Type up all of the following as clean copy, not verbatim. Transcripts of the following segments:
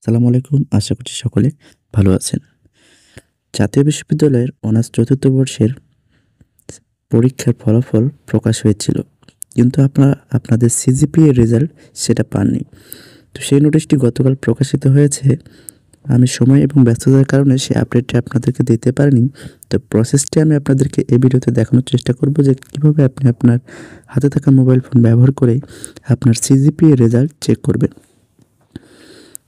আসসালামু আলাইকুম। আশা করছি সকলে ভালো আছেন। জাতীয় বিশ্ববিদ্যালয়ের অনার্স চতুর্থ বর্ষের পরীক্ষার ফলাফল প্রকাশ হয়েছিল। কিন্তু আপনারা আপনাদের সিজিপিএ রেজাল্ট সেটা পাননি। তো সেই নোটিশটি গতকাল প্রকাশিত হয়েছে। আমি সময় এবং ব্যস্ততার কারণে সেই আপডেটটি আপনাদেরকে দিতে পারিনি। তো প্রসেসটি আমি আপনাদেরকে এই ভিডিওতে দেখানোর চেষ্টা করব যে কীভাবে আপনি আপনার হাতে থাকা মোবাইল ফোন ব্যবহার করে আপনার সিজিপিএ রেজাল্ট চেক করবেন।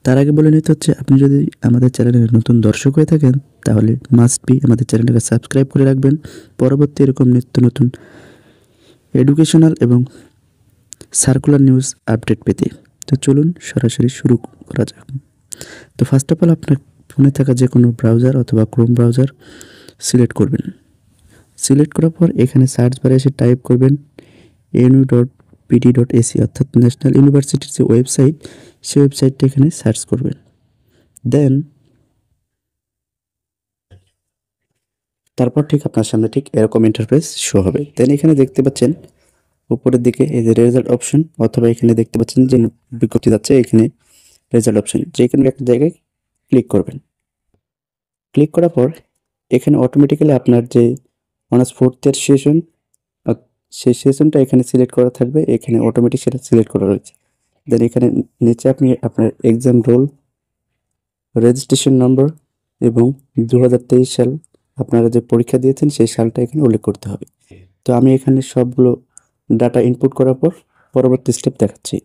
তার আগে বলে নিতে হচ্ছে, আপনি যদি আমাদের চ্যানেলের নতুন দর্শক হয়ে থাকেন তাহলে মাস্ট বি আমাদের চ্যানেলটাকে সাবস্ক্রাইব করে রাখবেন পরবর্তী এরকম নিত্য নতুন এডুকেশনাল এবং সার্কুলার নিউজ আপডেট পেতে। তো চলুন সরাসরি শুরু করা যাক। তো ফার্স্ট অফ অল আপনার ফোনে থাকা যে কোনো ব্রাউজার অথবা ক্রোম ব্রাউজার সিলেক্ট করবেন। সিলেক্ট করার পর এখানে সার্চ বারে এসে টাইপ করবেন nu.pd.ac অর্থাৎ ন্যাশনাল ইউনিভার্সিটির যে ওয়েবসাইট, সেই ওয়েবসাইটটা এখানে সার্চ করবেন। দেন তারপর ঠিক আপনার সামনে ঠিক এরকম ইন্টারফেস শো হবে। দেন এখানে দেখতে পাচ্ছেন উপরের দিকে এই যে রেজাল্ট অপশন, অথবা এখানে দেখতে পাচ্ছেন যে বিজ্ঞপ্তি যাচ্ছে, এখানে রেজাল্ট অপশন, যে কোনো একটা জায়গায় ক্লিক করবেন। ক্লিক করার পর এখানে অটোমেটিক্যালি আপনার যে অনার্স ফোর্থ ইয়ার সেশন, সেই সেশনটা এখানে সিলেক্ট করা থাকবে। এখানে অটোমেটিক সেটা সিলেক্ট করা রয়েছে। দেন এখানে নিচে আপনি আপনার এক্সাম রোল, রেজিস্ট্রেশন নম্বর এবং 2023 সাল আপনারা যে পরীক্ষা দিয়েছেন সেই সালটা এখানে উল্লেখ করতে হবে। তো আমি এখানে সবগুলো ডাটা ইনপুট করার পর পরবর্তী স্টেপ দেখাচ্ছি।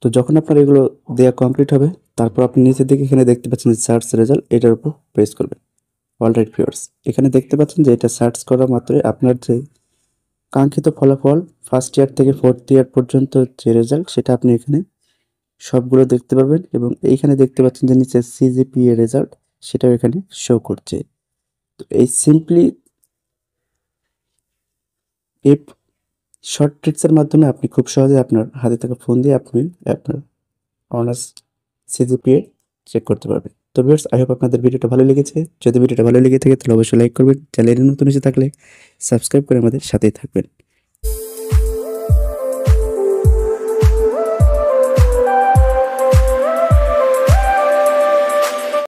তো যখন আপনার এগুলো দেওয়া কমপ্লিট হবে, তারপর আপনি নিচের দিকে এখানে দেখতে পাচ্ছেন যে সার্চ রেজাল্ট, এটার উপর প্রেস করবেন। অলরাইট ভিউয়ার্স, এখানে দেখতে পাচ্ছেন যে এটা সার্চ করা মাত্রই আপনার যে কাঙ্ক্ষিত ফলাফল ফার্স্ট ইয়ার থেকে ফোর্থ ইয়ার পর্যন্ত যে রেজাল্ট, সেটা আপনি এখানে সবগুলো দেখতে পারবেন। এবং এইখানে দেখতে পাচ্ছেন যে নিচে সিজিপিএ রেজাল্ট, সেটাও এখানে শো করছে। তো এই সিম্পলি এই শর্ট ট্রিক্সের মাধ্যমে আপনি খুব সহজে আপনার হাতে থাকা ফোন দিয়ে আপনি আপনার অনার্স সিজিপিএ চেক করতে পারবেন। তো ভিউয়ার্স, আই হোপ আপনাদের ভিডিওটা ভালো লেগেছে। যদি ভিডিওটা ভালো লেগে থাকে তাহলে অবশ্যই লাইক করবেন। চ্যানেলে নতুন এসে থাকলে সাবস্ক্রাইব করে আমাদের সাথেই থাকবেন।